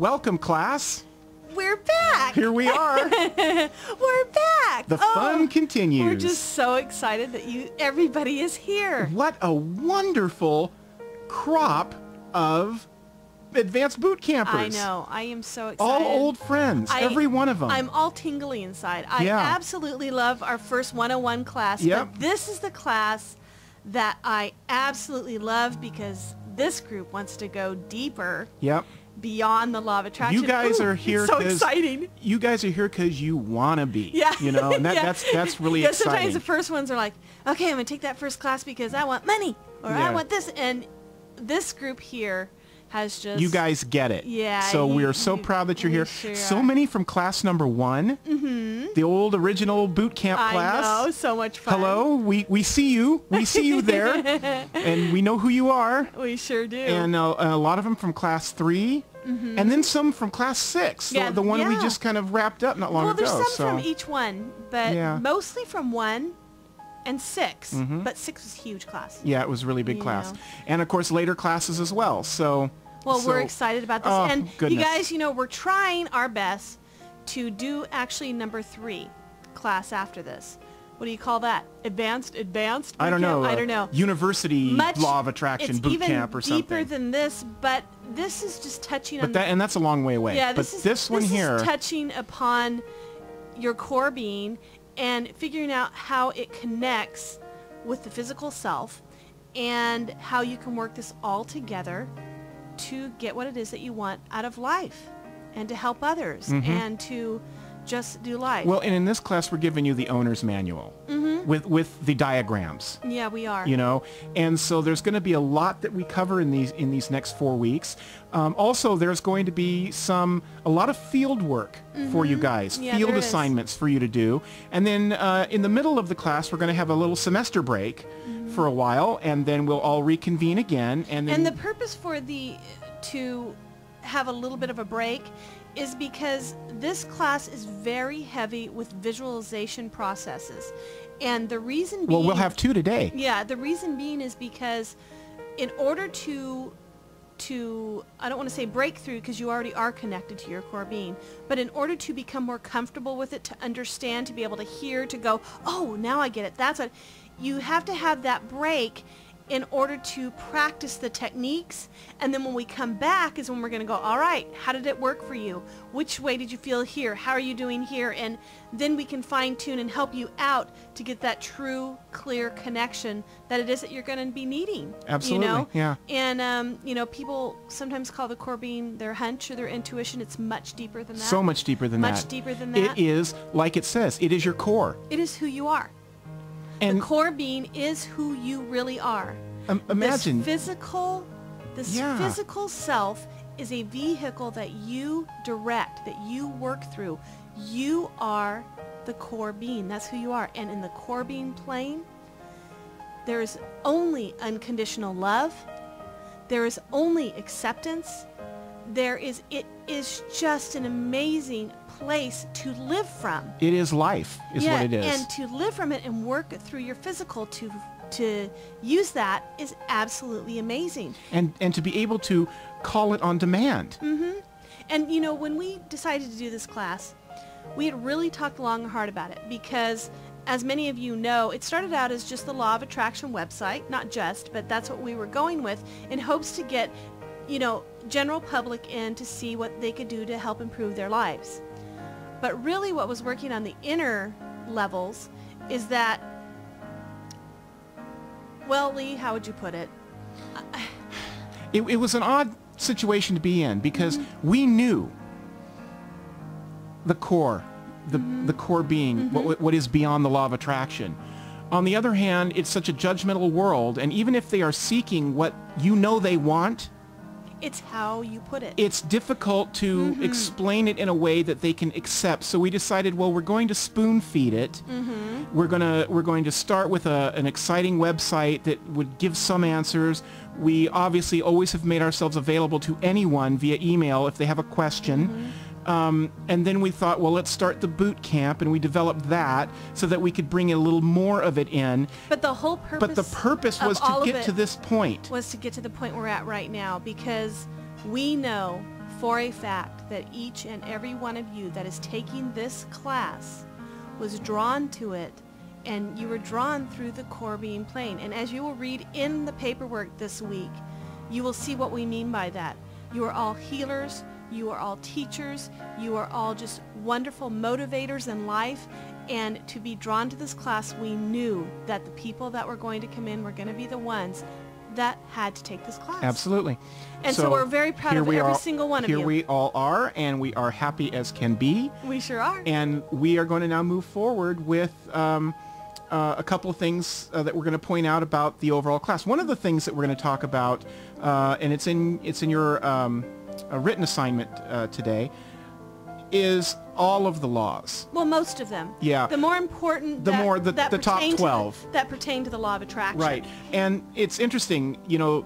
Welcome, class. We're back. Here we are. We're back. The fun continues. We're just so excited that everybody is here. What a wonderful crop of advanced boot campers. I know. I am so excited. All old friends, every one of them. I'm all tingly inside. I absolutely love our first 101 class, but this is the class that I absolutely love because this group wants to go deeper. Beyond the law of attraction. You guys are here. So exciting. You guys are here because you want to be. Yeah. You know, and that's really exciting. Sometimes the first ones are like, okay, I'm gonna take that first class because I want money or I want this, and this group here has just. You guys get it. Yeah. So we're so proud that you're here. Sure so many from class number 1. The old original boot camp class. I know, so much fun. Hello, we see you. We see you there, and we know who you are. We sure do. And a lot of them from class 3. And then some from class 6, the one we just kind of wrapped up not long ago. Well, there's some from each one, but mostly from 1 and 6. But 6 was a huge class. Yeah, it was a really big class. And of course later classes as well. Well, we're excited about this. And goodness. You guys, you know, we're trying our best to do actually number 3 class after this. What do you call that? Advanced? I don't know. I don't know. University law of attraction boot camp or something. It's even deeper than this, but this is just touching on... And that's a long way away. Yeah, this one here is touching upon your core being and figuring out how it connects with the physical self and how you can work this all together to get what it is that you want out of life and to help others and to just do life. Well, and in this class we're giving you the owner's manual with the diagrams. Yeah, we are. You know, and so there's going to be a lot that we cover in these next 4 weeks. Also, there's going to be a lot of field work for you guys, field assignments for you to do. And then in the middle of the class, we're going to have a little semester break for a while, and then we'll all reconvene again. And the purpose for to have a little bit of a break is because this class is very heavy with visualization processes. And the reason being... Well, we'll have 2 today. Yeah, the reason being is because in order to I don't want to say breakthrough because you already are connected to your core being, but in order to become more comfortable with it, to understand, to be able to hear, to go, oh, now I get it. That's what... You have to have that break in order to practice the techniques, and then when we come back is when we're going to go, all right, how did it work for you? Which way did you feel here? How are you doing here? And then we can fine-tune and help you out to get that true, clear connection that it is that you're going to be needing. Absolutely, you know? yeah. And, you know, people sometimes call the core being their hunch or their intuition. It's much deeper than that. So much deeper than that. Much deeper than that. It is, like it says, it is your core. It is who you are. And the core being is who you really are. Imagine this physical self is a vehicle that you direct, that you work through. You are the core being. That's who you are. And in the core being plane, there is only unconditional love. There is only acceptance. It is just an amazing place to live from. It is life, is what it is. And to live from it and work through your physical to use that is absolutely amazing. And to be able to call it on demand. And you know, when we decided to do this class, we had really talked long and hard about it because, as many of you know, it started out as just the Law of Attraction website, not just, but that's what we were going with in hopes to get, you know, general public in to see what they could do to help improve their lives. But really what was working on the inner levels is that, well, Lee, how would you put it? It was an odd situation to be in because we knew the core, the core being, what is beyond the law of attraction. On the other hand, it's such a judgmental world, and even if they are seeking what you know they want, it's how you put it. It's difficult to explain it in a way that they can accept. So we decided, well, we're going to spoon feed it. We're going to start with an exciting website that would give some answers. We obviously always have made ourselves available to anyone via email if they have a question. And then we thought, well, let's start the boot camp, and we developed that so that we could bring a little more of it in. But the whole purpose, was to get to this point. Was to get to the point we're at right now, because we know for a fact that each and every one of you that is taking this class was drawn to it, and you were drawn through the core being plane. And as you will read in the paperwork this week, you will see what we mean by that. You are all healers, you are all teachers, you are all just wonderful motivators in life, and to be drawn to this class, we knew that the people that were going to come in were going to be the ones that had to take this class. Absolutely. And so we're very proud of every single one of you. Here we all are, and we are happy as can be. We sure are. And we are going to now move forward with a couple of things that we're going to point out about the overall class. One of the things that we're going to talk about, and it's in your written assignment today, is all of the laws. Well, most of them. Yeah. The more important. The top 12 that pertain to the law of attraction. Right. And it's interesting, you know,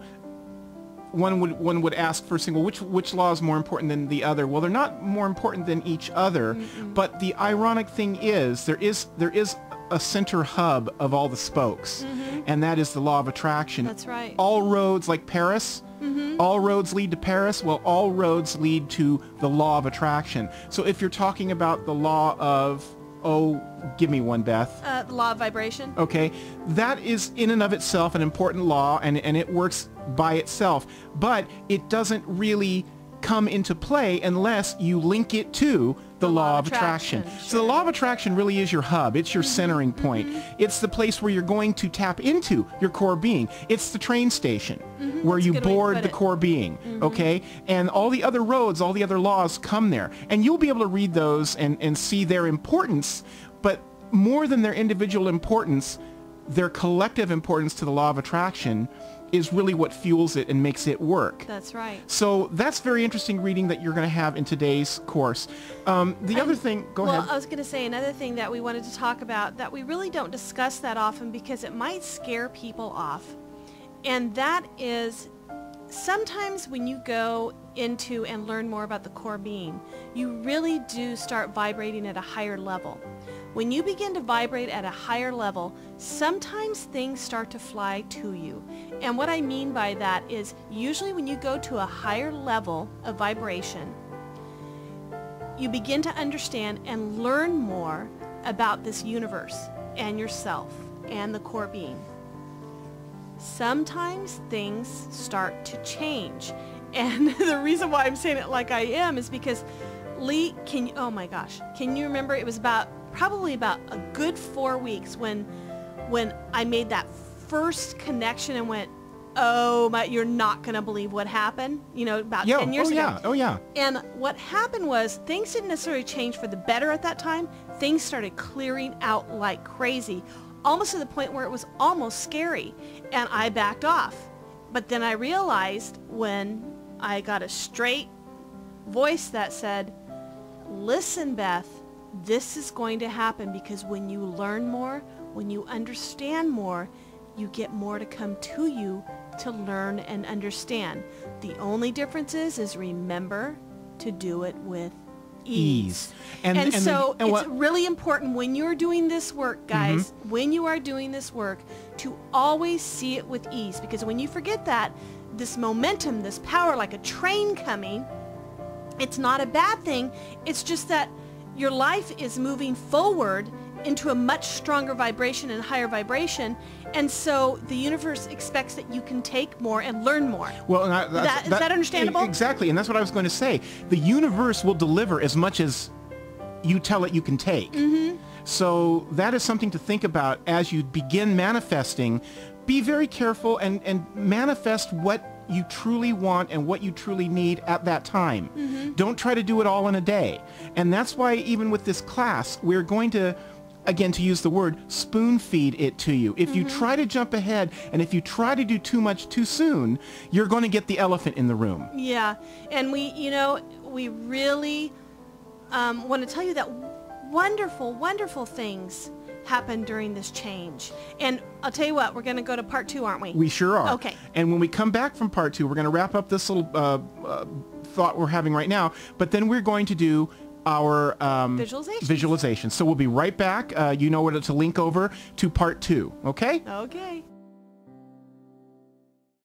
one would ask first thing, well, which law is more important than the other? Well, they're not more important than each other, but the ironic thing is there is a center hub of all the spokes, and that is the law of attraction. That's right. All roads, like Paris, all roads lead to Paris. Well, all roads lead to the law of attraction. So if you're talking about the law of, oh, give me one, Beth. The law of vibration. Okay, that is in and of itself an important law, and it works by itself, but it doesn't really come into play unless you link it to the law of attraction. Sure. So the law of attraction really is your hub. It's your centering point. It's the place where you're going to tap into your core being. It's the train station where you board the core being, okay? And all the other roads, all the other laws come there. And you'll be able to read those and see their importance, but more than their individual importance, their collective importance to the law of attraction is really what fuels it and makes it work. That's right. So that's very interesting reading that you're going to have in today's course. The other thing, go ahead. Well, I was going to say another thing that we wanted to talk about that we really don't discuss that often because it might scare people off. And that is sometimes when you go into and learn more about the core being, you really do start vibrating at a higher level. When you begin to vibrate at a higher level, sometimes things start to fly to you. And what I mean by that is usually when you go to a higher level of vibration, you begin to understand and learn more about this universe and yourself and the core being. Sometimes things start to change. And the reason why I'm saying it like I am is because Lee, oh my gosh, can you remember it was probably about a good 4 weeks when I made that first connection and went, oh my, you're not going to believe what happened, you know, about 10 years ago. Oh yeah. And what happened was things didn't necessarily change for the better at that time. Things started clearing out like crazy, almost to the point where it was almost scary. And I backed off. But then I realized when I got a straight voice that said, listen, Beth, this is going to happen because when you learn more, when you understand more, you get more to come to you to learn and understand. The only difference is remember to do it with ease. And so it's really important when you're doing this work, guys, when you are doing this work, to always see it with ease. Because when you forget that, this momentum, this power, like a train coming, it's not a bad thing. It's just that your life is moving forward into a much stronger vibration and higher vibration, and so the universe expects that you can take more and learn more. Well, is that understandable? Exactly, and that's what I was going to say. The universe will deliver as much as you tell it you can take. So that is something to think about as you begin manifesting. Be very careful and manifest what you truly want and what you truly need at that time. Don't try to do it all in a day. And that's why even with this class, we're going to, again, to use the word, spoon feed it to you. If you try to jump ahead and if you try to do too much too soon, you're going to get the elephant in the room. Yeah, and we really want to tell you that wonderful, wonderful things happened during this change. And I'll tell you what, we're going to go to part 2, aren't we? We sure are. Okay. And when we come back from part 2, we're going to wrap up this little thought we're having right now, but then we're going to do our visualization. So we'll be right back. You know where to link over to part 2, okay? Okay.